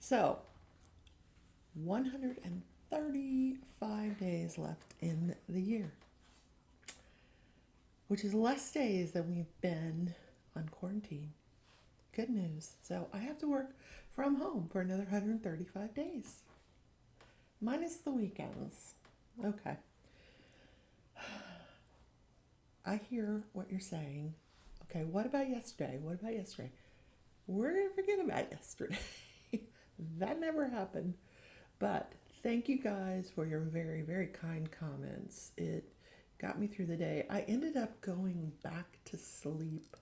So, 135 days left in the year, which is less days than we've been on quarantine. Good news. So, I have to work from home for another 135 days, minus the weekends. Okay. I hear what you're saying. Okay, what about yesterday? What about yesterday? We're going to forget about yesterday. That never happened. But thank you guys for your very, very kind comments. It got me through the day. I ended up going back to sleep.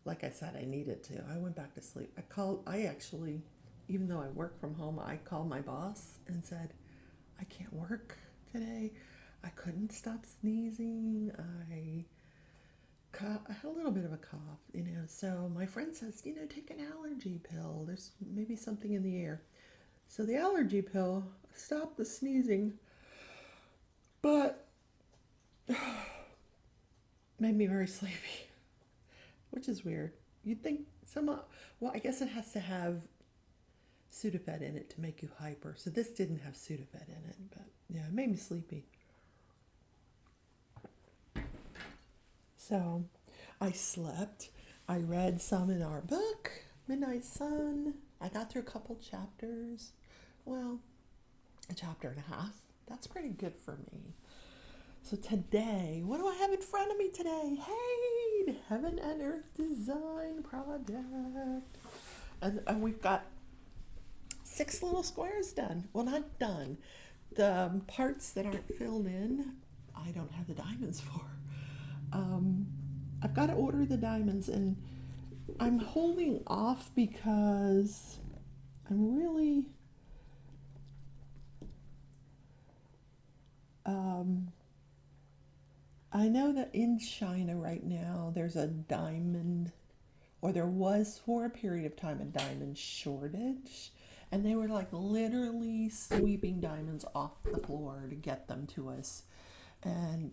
Like I said, I needed to. I went back to sleep. I actually, even though I work from home, I called my boss and said, I can't work today. I couldn't stop sneezing. I had a little bit of a cough. So my friend says, take an allergy pill. There's maybe something in the air. So the allergy pill stopped the sneezing, but made me very sleepy, which is weird. You'd think well, I guess it has to have Sudafed in it to make you hyper. So this didn't have Sudafed in it, but yeah, it made me sleepy. So I slept. I read some in our book, Midnight Sun. I got through a couple chapters. Well, a chapter and a half. That's pretty good for me. So today, what do I have in front of me today? HAED, Heaven and Earth Design Project. And we've got 6 little squares done. Well, not done. The parts that aren't filled in, I don't have the diamonds for. I've got to order the diamonds, and I'm holding off because I'm really I know that in China right now there's a diamond, or there was for a period of time a diamond shortage, and they were like literally sweeping diamonds off the floor to get them to us. And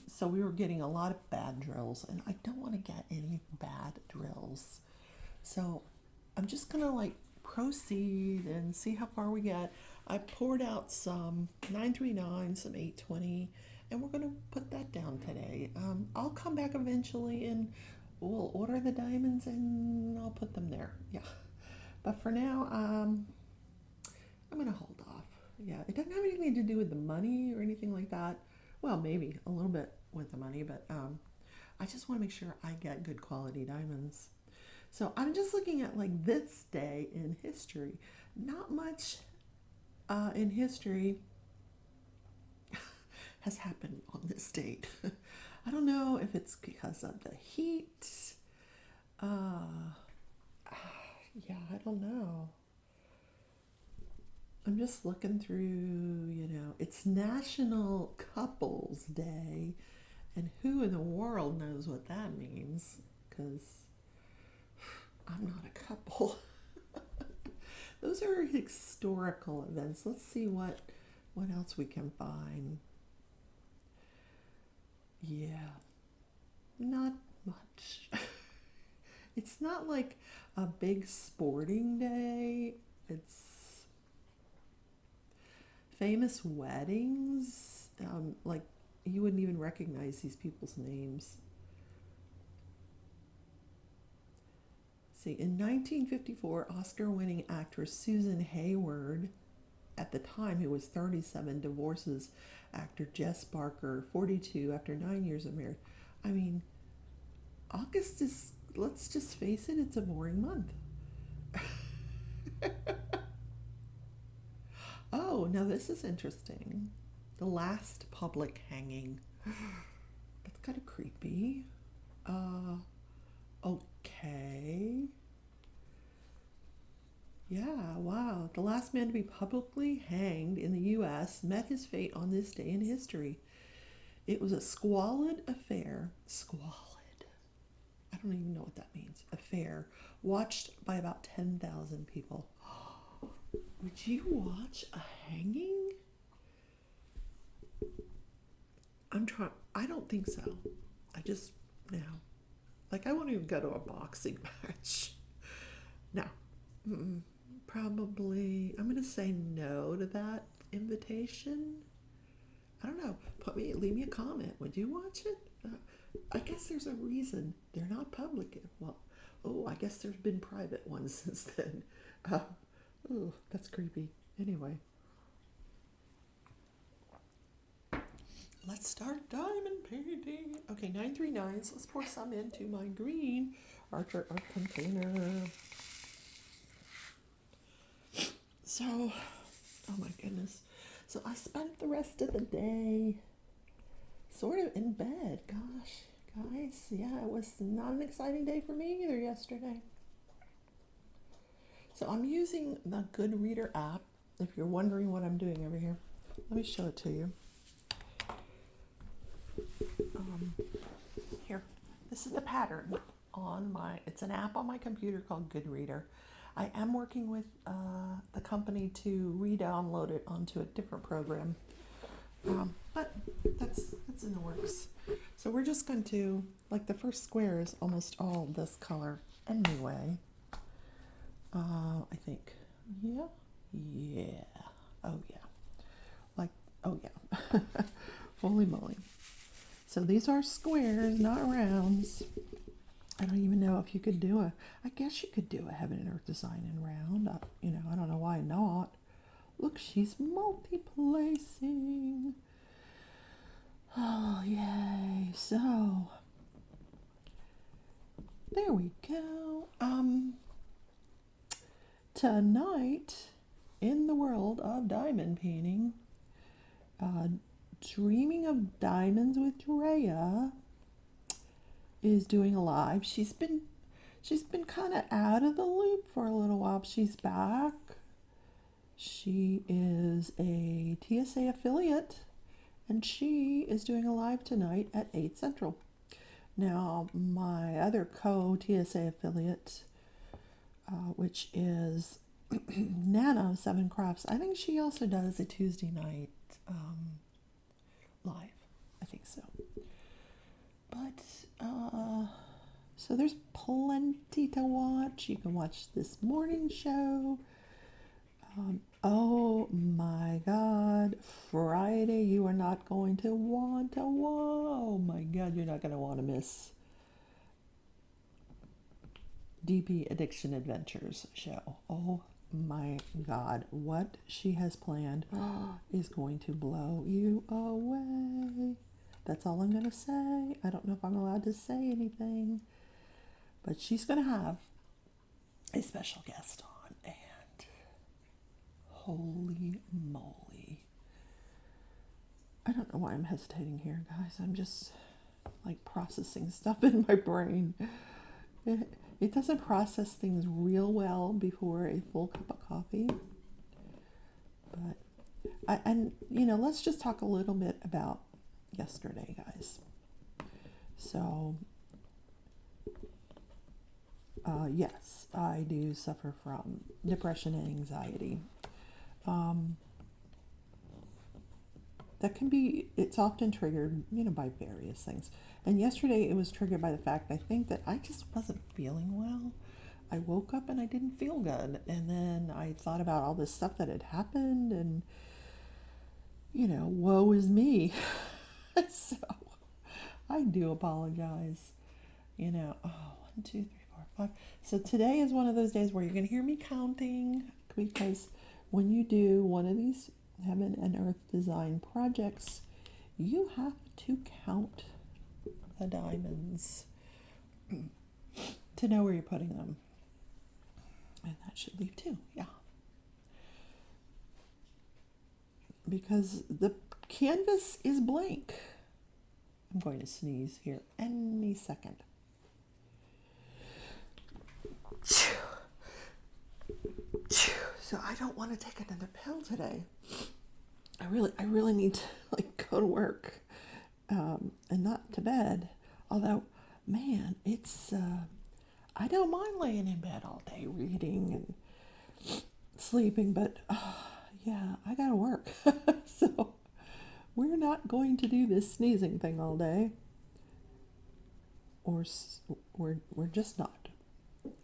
so we were getting a lot of bad drills, and I don't want to get any bad drills. So I'm just gonna proceed and see how far we get. I poured out some 939, some 820, and we're gonna put that down today. I'll come back eventually and we'll order the diamonds and I'll put them there. Yeah. But for now, I'm gonna hold off. Yeah, it doesn't have anything to do with the money or anything like that. Well, maybe a little bit with the money, but I just want to make sure I get good quality diamonds. So I'm just looking at this day in history. Not much in history has happened on this date. I don't know if it's because of the heat. Yeah, I don't know. I'm just looking through, it's National Couples Day, and who in the world knows what that means? Because I'm not a couple. Those are historical events. Let's see what else we can find. Yeah, not much. It's not like a big sporting day. It's famous weddings. You wouldn't even recognize these people's names. See, in 1954, Oscar-winning actress Susan Hayward, at the time who was 37, divorces actor Jess Barker, 42, after 9 years of marriage. I mean, August is, let's just face it, it's a boring month. Oh, now this is interesting. The last public hanging. That's kind of creepy. Okay. Yeah, wow. The last man to be publicly hanged in the U.S. met his fate on this day in history. It was a squalid affair. Squalid. I don't even know what that means. Affair. Watched by about 10,000 people. Would you watch a hanging? I don't think so. I just, no. I won't even go to a boxing match. No. Mm-mm. probably, I'm going to say no to that invitation. I don't know. Leave me a comment. Would you watch it? I guess there's a reason they're not public. Well, oh, I guess there's been private ones since then. Oh, that's creepy. Anyway, let's start diamond painting. Okay, 939s. Let's pour some into my green Archer Art container. So, oh my goodness. So I spent the rest of the day sort of in bed. Gosh, guys, yeah, it was not an exciting day for me either yesterday. So I'm using the Good Reader app. If you're wondering what I'm doing over here, let me show it to you. Here, this is the pattern on it's an app on my computer called Good Reader. I am working with the company to re-download it onto a different program, but that's in the works. So we're just going to, like, the first square is almost all this color anyway. I think, yeah, oh yeah, like, oh yeah, holy moly. So these are squares, not rounds. I don't even know if you could do I guess you could do a heaven and earth design in round. I don't know why not. Look, she's multi-placing. Oh, yay. So, there we go. Tonight, in the world of diamond painting, Dreaming of Diamonds with Drea is doing a live. She's been kind of out of the loop for a little while. She's back. She is a TSA affiliate, and she is doing a live tonight at 8 Central. Now, my other co-TSA affiliate, which is Nana 7 Crafts, I think she also does a Tuesday night live. I think so. But, so there's plenty to watch. You can watch this morning show. Oh my God, Friday, you are not going to want to, oh my God, you're not going to want to miss DP Addiction Adventures show. Oh my God, what she has planned is going to blow you away. That's all I'm going to say. I don't know if I'm allowed to say anything, but she's going to have a special guest on, and holy moly. I don't know why I'm hesitating here, guys. I'm just like processing stuff in my brain. It doesn't process things real well before a full cup of coffee. But, let's just talk a little bit about yesterday, guys. So, yes, I do suffer from depression and anxiety. It's often triggered, by various things. And yesterday it was triggered by the fact, I think, that I just wasn't feeling well. I woke up and I didn't feel good. And then I thought about all this stuff that had happened, and, woe is me. So I do apologize. 1, 2, 3, 4, 5. So today is one of those days where you're going to hear me counting, because when you do one of these heaven and earth design projects, you have to count the diamonds to know where you're putting them. And that should leave 2, yeah. Because the canvas is blank. I'm going to sneeze here any second. So I don't want to take another pill today. I really need to go to work, and not to bed. Although, man, it's I don't mind laying in bed all day reading and sleeping, but yeah, I gotta work. So we're not going to do this sneezing thing all day, or we're just not.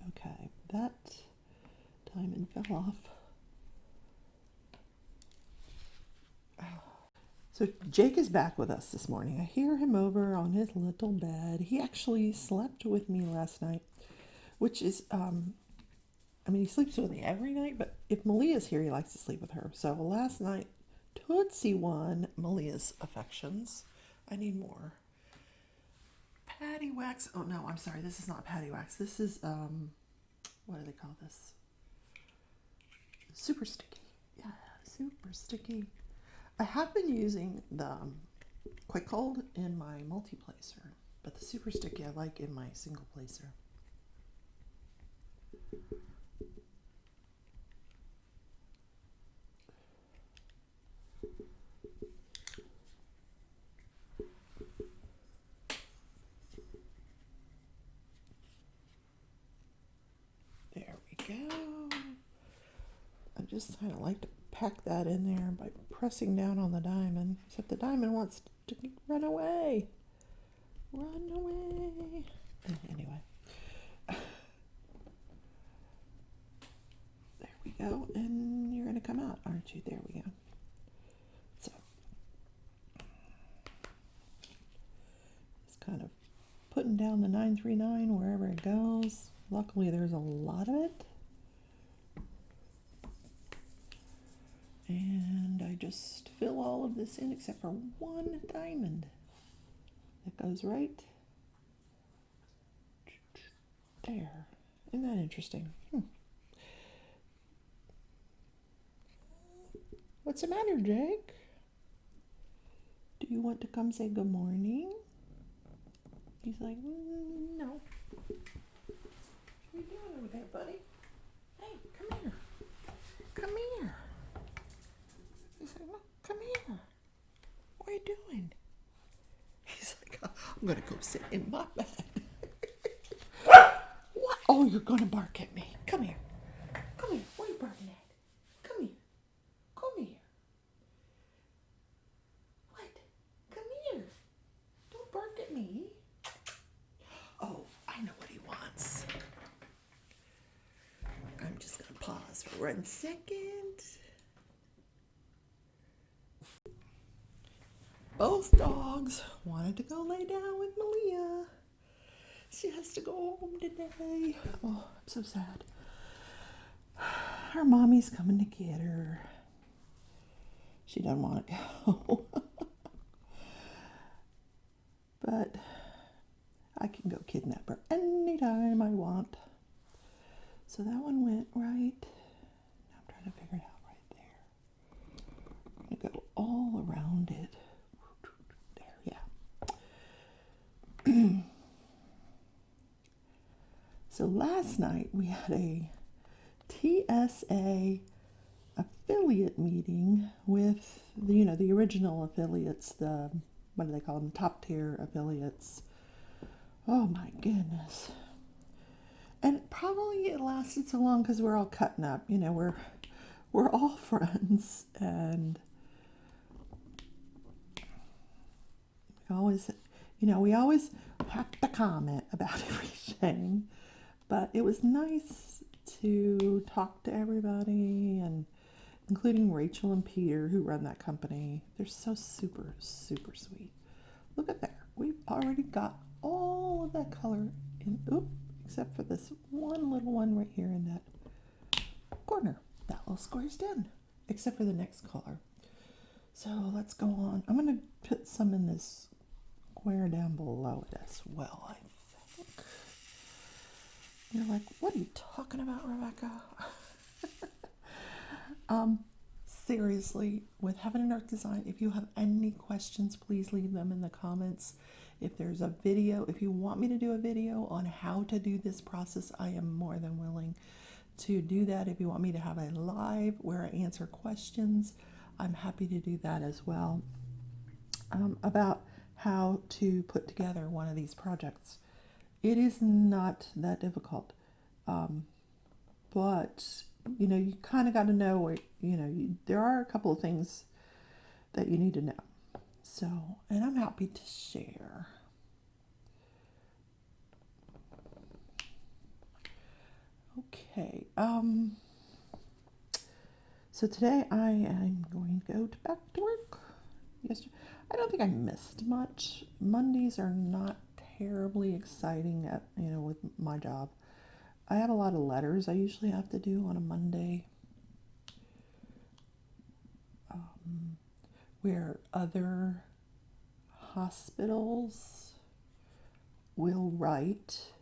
Okay, that diamond fell off. So Jake is back with us this morning. I hear him over on his little bed. He actually slept with me last night, which is, he sleeps with me every night, but if Malia's here, he likes to sleep with her. So last night, Tootsie won Malia's affections. I need more. Patty wax. Oh, no, I'm sorry. This is not patty wax. This is, what do they call this? Super sticky. Yeah, super sticky. I have been using the Quick Hold in my multi-placer, but the super sticky I like in my single placer. There we go. I just kind of like to pack that in there by pressing down on the diamond, except the diamond wants to run away. Run away. Anyway. There we go. And you're going to come out, aren't you? There we go. So, just kind of putting down the 939 wherever it goes. Luckily, there's a lot of it. And I just fill all of this in except for one diamond. That goes right there. Isn't that interesting? What's the matter, Jake? Do you want to come say good morning? He's like, no. What are you doing over there, buddy? Hey, come here. Come here. He's like, no, come here. What are you doing? He's like, I'm going to go sit in my bed. What? Oh, you're going to bark at me. Come here. Come here. What are you barking at? Come here. Come here. What? Come here. Don't bark at me. Oh, I know what he wants. I'm just going to pause for 1 second. Both dogs wanted to go lay down with Malia. She has to go home today. Oh, I'm so sad. Her mommy's coming to get her. She doesn't want to go. But I can go kidnap her anytime I want. So that one went right. Now I'm trying to figure it out right there. I'm going to go all around it. So last night we had a TSA affiliate meeting with the original affiliates, what do they call them, top tier affiliates. Oh my goodness. And probably it lasted so long because we're all cutting up. We're all friends, and we always have to comment about everything. But it was nice to talk to everybody, and including Rachel and Peter, who run that company. They're so super, super sweet. Look at there. We've already got all of that color in, except for this one little one right here in that corner. That little square's done, except for the next color. So let's go on. I'm going to put some in this square down below it as well, I think. You're like, what are you talking about, Rebecca? Seriously, with Heaven and Earth Design, if you have any questions, please leave them in the comments. If there's a video, if you want me to do a video on how to do this process, I am more than willing to do that. If you want me to have a live where I answer questions, I'm happy to do that as well. About how to put together one of these projects. It is not that difficult, but you kind of got to know where, there are a couple of things that you need to know. So, and I'm happy to share. Okay, So today I am going to go back to work. Yesterday, I don't think I missed much. Mondays are not terribly exciting with my job. I have a lot of letters I usually have to do on a Monday, where other hospitals will write,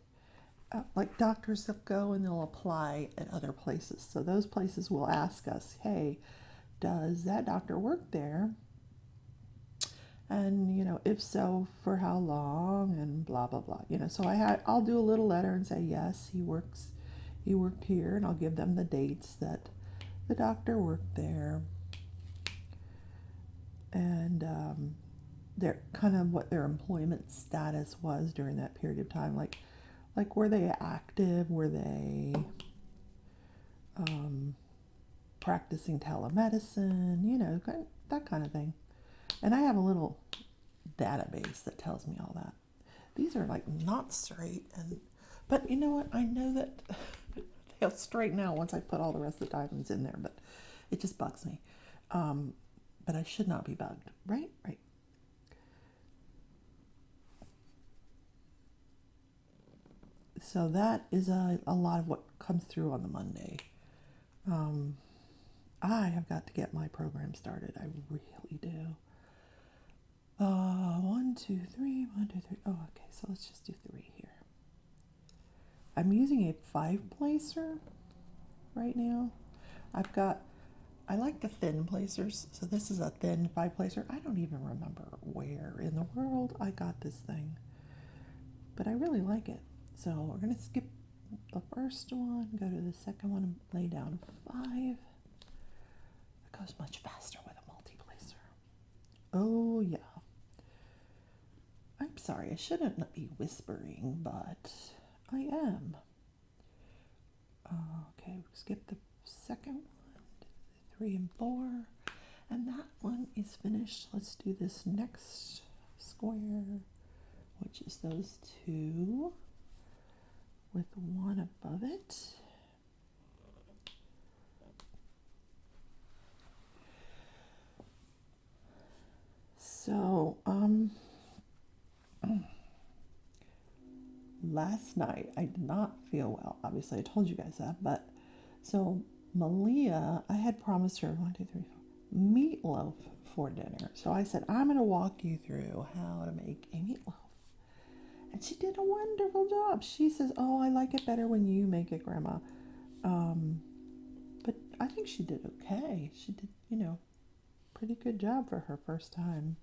like doctors that go and they'll apply at other places. So those places will ask us, hey, does that doctor work there? And if so, for how long, and blah blah blah. So I'll do a little letter and say yes, he worked here, and I'll give them the dates that the doctor worked there, and their kind of what their employment status was during that period of time, like were they active, were they practicing telemedicine, that kind of thing. And I have a little database that tells me all that. These are like not straight, but you know what? I know that they'll straighten out once I put all the rest of the diamonds in there, but it just bugs me. But I should not be bugged, right? Right. So that is a lot of what comes through on the Monday. I have got to get my program started. I really do. 1, 2, 3, 1, 2, 3. Oh, okay, so let's just do 3 here. I'm using a 5-placer right now. I like the thin placers, so this is a thin 5-placer. I don't even remember where in the world I got this thing, but I really like it. So we're going to skip the first one, go to the second one, and lay down 5. It goes much faster with a multi-placer. Oh, yeah. I'm sorry, I shouldn't be whispering, but I am. Okay, skip the second one, 3 and 4, and that one is finished. Let's do this next square, which is those 2 with 1 above it. So, last night I did not feel well. Obviously, I told you guys that, but so Malia, I had promised her 1, 2, 3, 4 meatloaf for dinner. So I said, I'm going to walk you through how to make a meatloaf. And she did a wonderful job. She says, oh, I like it better when you make it, Grandma. But I think she did okay. She did, pretty good job for her first time.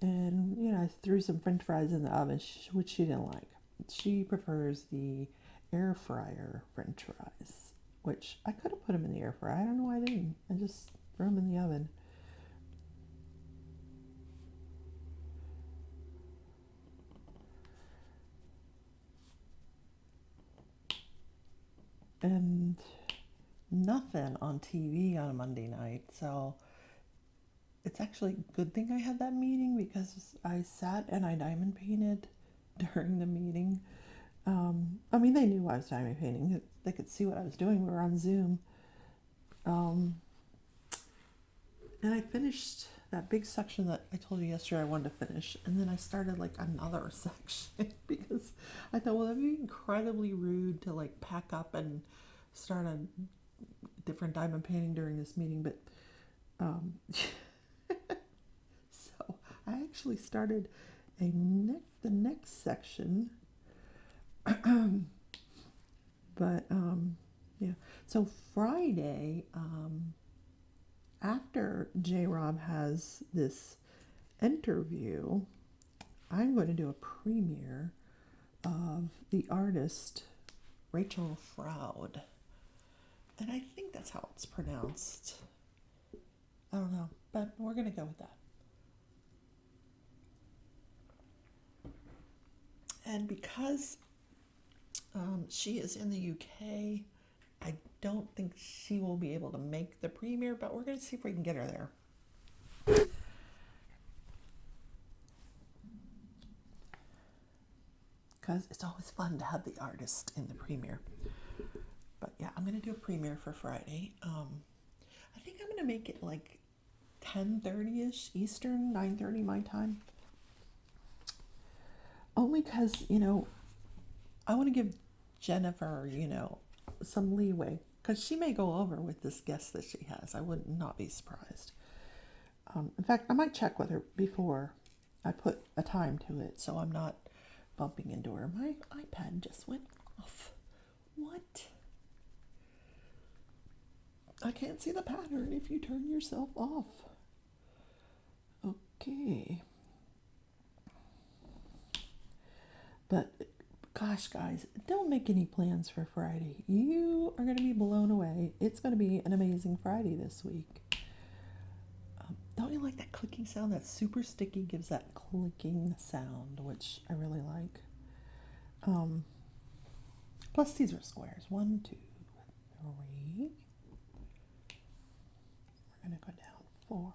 And, I threw some french fries in the oven, which she didn't like. She prefers the air fryer french fries, which I could have put them in the air fryer. I don't know why I didn't. I just threw them in the oven. And nothing on TV on a Monday night, so it's actually a good thing I had that meeting, because I sat and I diamond painted during the meeting. They knew I was diamond painting. They could see what I was doing. We were on Zoom. And I finished that big section that I told you yesterday I wanted to finish. And then I started like another section because I thought, well, that'd be incredibly rude to like pack up and start a different diamond painting during this meeting. But so I actually started the next section. But yeah. So Friday, after J-Rob has this interview, I'm going to do a premiere of the artist Rachel Froud. And I think that's how it's pronounced. I don't know, but we're going to go with that. And because she is in the UK, I don't think she will be able to make the premiere, but we're going to see if we can get her there. Because it's always fun to have the artist in the premiere. But yeah, I'm gonna do a premiere for Friday. I think I'm gonna make it like 10:30ish Eastern, 9:30 my time. Only because I want to give Jennifer some leeway because she may go over with this guest that she has. I would not be surprised. In fact, I might check with her before I put a time to it so I'm not bumping into her. My iPad just went off. What? I can't see the pattern if you turn yourself off. Okay. But gosh, guys, don't make any plans for Friday. You are going to be blown away. It's going to be an amazing Friday this week. Don't you like that clicking sound? That super sticky gives that clicking sound, which I really like. Plus, these are squares. 1, 2, 3. We're going to go down 4.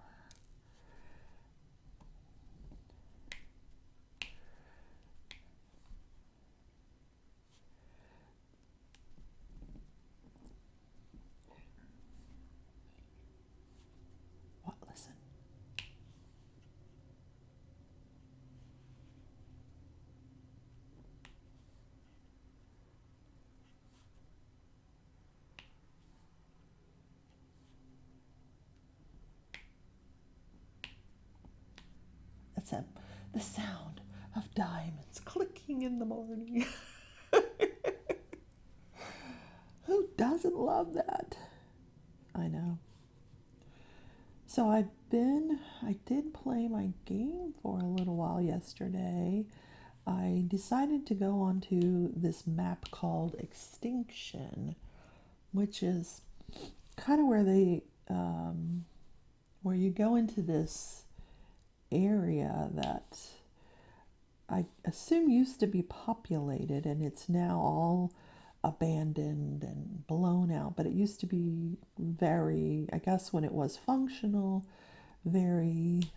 What? Listen. That's it. The sound of diamonds clicking in the morning. Who doesn't love that? I know. So I did play my game for a little while yesterday. I decided to go onto this map called Extinction, which is kind of where you go into this area that I assume used to be populated and it's now all abandoned and blown out, but it used to be very, I guess when it was functional, very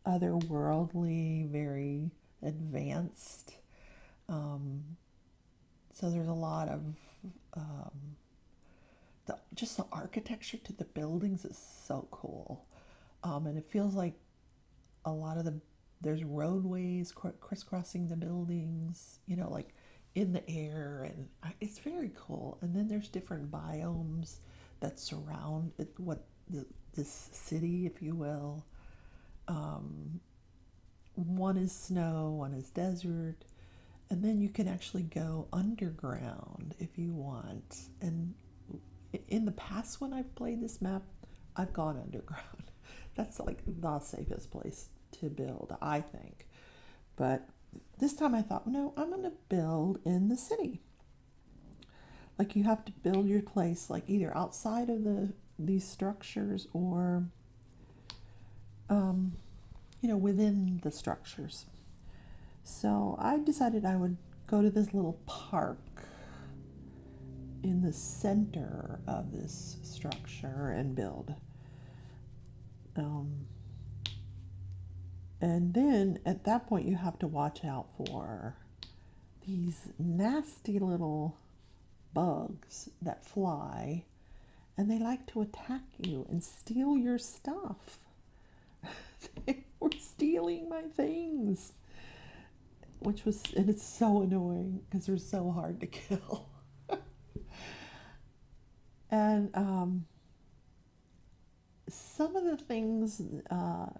otherworldly, very advanced. So there's a lot of just the architecture to the buildings is so cool, and it feels like a lot of there's roadways crisscrossing the buildings, like in the air, and it's very cool. And then there's different biomes that surround it, this city, if you will. One is snow, one is desert, and then you can actually go underground if you want. And in the past, when I've played this map, I've gone underground. That's like the safest place to build, I think. But this time I thought, no, I'm going to build in the city. Like you have to build your place like either outside of these structures or within the structures. So I decided I would go to this little park in the center of this structure and build. And then at that point you have to watch out for these nasty little bugs that fly, and they like to attack you and steal your stuff. They were stealing my things, and it's so annoying because they're so hard to kill. And some of the things,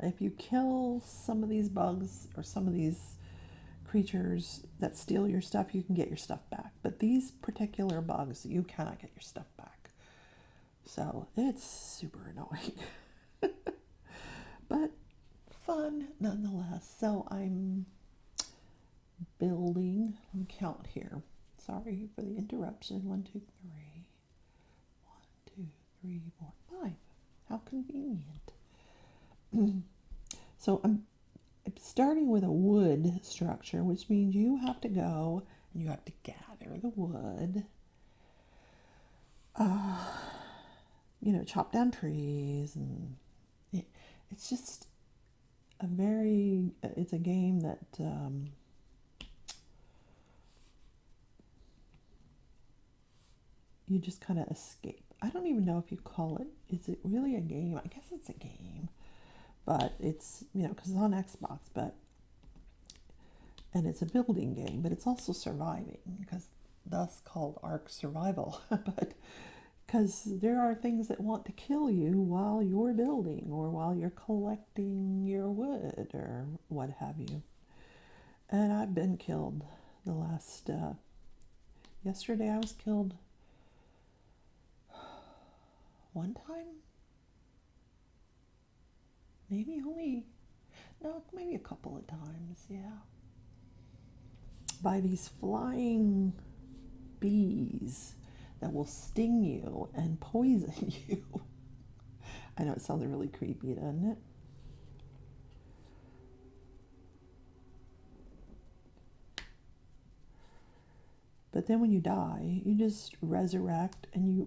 if you kill some of these bugs or some of these creatures that steal your stuff, you can get your stuff back. But these particular bugs, you cannot get your stuff back. So it's super annoying. But fun nonetheless. So I'm building, let me count here. Sorry for the interruption. 1, 2, 3. 1, 2, 3, 4, 5. How convenient. So I'm starting with a wood structure, which means you have to go and you have to gather the wood. Chop down trees, and it's just it's a game that you just kind of escape. I don't even know if you call it, is it really a game? I guess it's a game, but it's, because it's on Xbox, and it's a building game, but it's also surviving, because thus called Ark Survival. But because there are things that want to kill you while you're building or while you're collecting your wood or what have you. And I've been killed the last, yesterday I was killed one time? Maybe a couple of times, yeah. By these flying bees that will sting you and poison you. I know it sounds really creepy, doesn't it? But then when you die, you just resurrect, and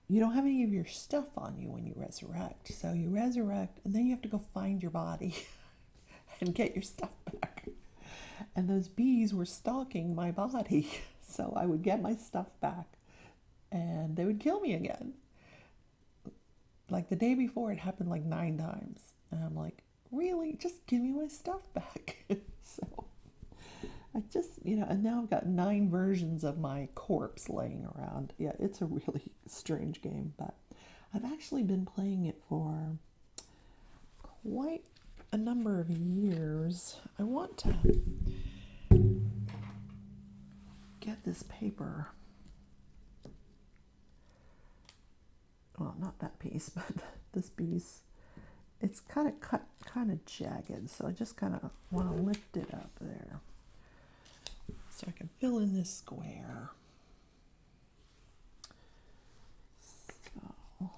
you don't have any of your stuff on you when you resurrect. So you resurrect, and then you have to go find your body and get your stuff back. And those bees were stalking my body. So I would get my stuff back, and they would kill me again. Like the day before, it happened like 9 times. And I'm like, really? Just give me my stuff back. So I just, and now I've got 9 versions of my corpse laying around. Yeah, it's a really strange game, but I've actually been playing it for quite a number of years. I want to get this paper. Well, not that piece, but this piece. It's kind of cut, kind of jagged, so I just kind of want to lift it up there so I can fill in this square. So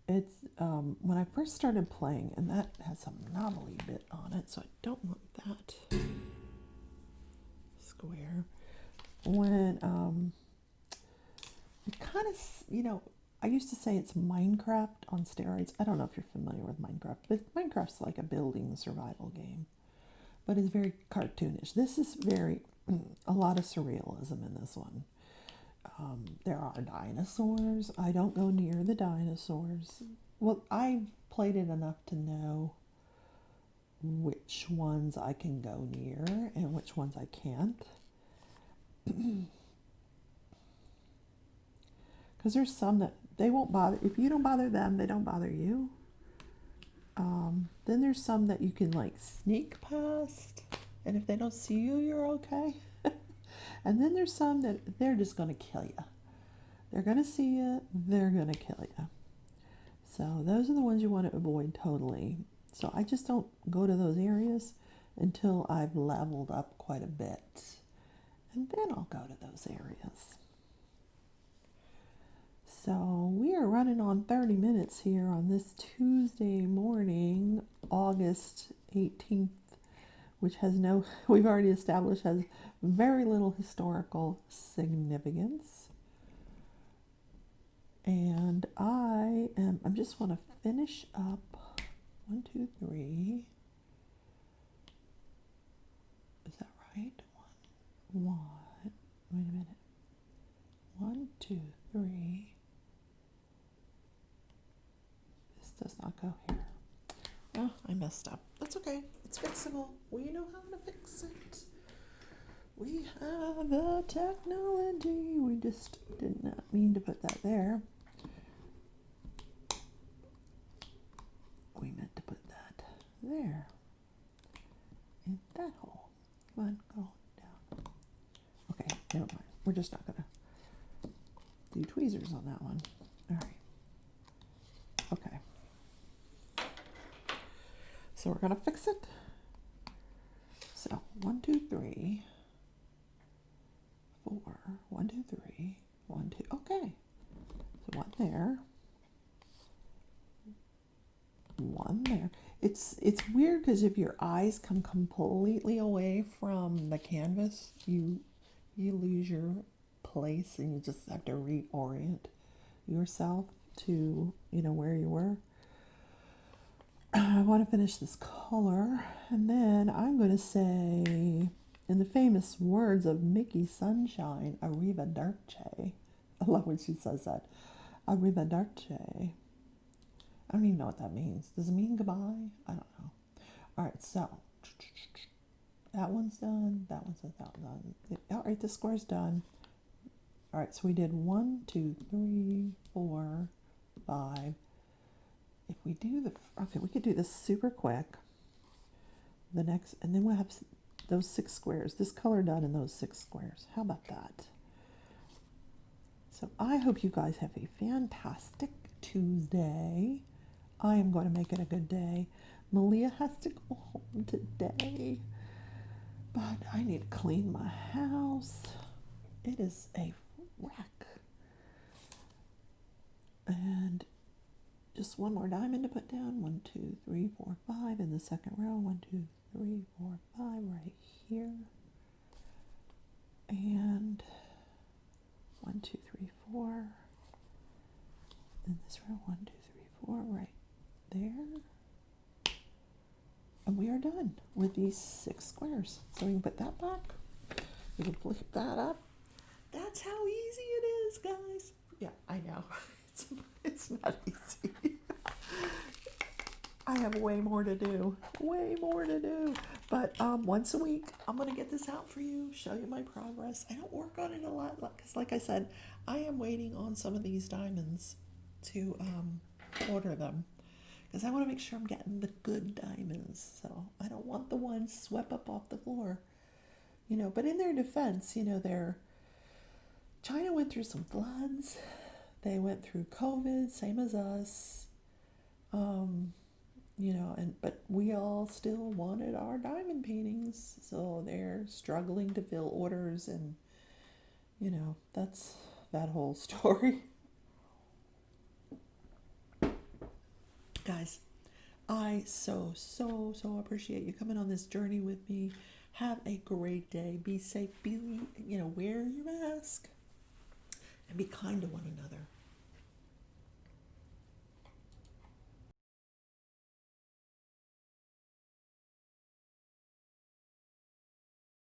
it's when I first started playing, and that has some knobbly bit on it, so I don't want that square. When it kind of, I used to say it's Minecraft on steroids. I don't know if you're familiar with Minecraft, but Minecraft's like a building survival game, but it's very cartoonish. This is a lot of surrealism in this one. There are dinosaurs. I don't go near the dinosaurs. Well, I've played it enough to know which ones I can go near and which ones I can't. Because there's some that they won't bother. If you don't bother them, they don't bother you. Then there's some that you can like sneak past, and if they don't see you, you're okay. And then there's some that they're just going to kill you. They're going to see you, they're going to kill you. So those are the ones you want to avoid totally. So I just don't go to those areas until I've leveled up quite a bit. And then I'll go to those areas. So we are running on 30 minutes here on this Tuesday morning, August 18th, which we've already established has very little historical significance. And I just want to finish up 1, 2, 3. Is that right? One. Wait a minute. 1, 2, 3. This does not go here. Oh, I messed up. That's okay. It's fixable. We know how to fix it. We have the technology. We just did not mean to put that there. We meant to put that there. In that hole. Come on, go down. Okay, never mind. We're just not going to do tweezers on that one. All right. Okay. So we're going to fix it. So 1, 2, 3, 4. 1, 2, 3. 1, 2. Okay. So 1 there. 1 there. It's weird because if your eyes come completely away from the canvas, you lose your place and you just have to reorient yourself to where you were. I want to finish this color, and then I'm going to say, in the famous words of Mickey Sunshine, arrivederci. I love when she says that. Arrivederci. I don't even know what that means. Does it mean goodbye? I don't know. All right, so that one's done. That one's done. All right, the square's done. All right, so we did 1, 2, 3, 4, 5. If we do the, okay, we could do this super quick. The next, and then we'll have those 6 squares. This color done in those 6 squares. How about that? So I hope you guys have a fantastic Tuesday. I am going to make it a good day. Malia has to go home today, but I need to clean my house. It is a wreck. And just one more diamond to put down. 1, 2, 3, 4, 5 in the second row. 1, 2, 3, 4, 5 right here. And 1, 2, 3, 4 in this row. 1, 2, 3, 4 right there. And we are done with these 6 squares. So we can put that back. We can flip that up. That's how easy it is, guys. Yeah, I know. It's not easy. I have way more to do. Way more to do. But once a week, I'm going to get this out for you, show you my progress. I don't work on it a lot because, like I said, I am waiting on some of these diamonds to order them because I want to make sure I'm getting the good diamonds. So I don't want the ones swept up off the floor. You know, but in their defense, you know, China went through some floods. They went through COVID, same as us. You know, but we all still wanted our diamond paintings, so they're struggling to fill orders, and you know, that's that whole story. Guys, I so appreciate you coming on this journey with me. Have a great day. Be safe. Wear your mask and be kind to one another.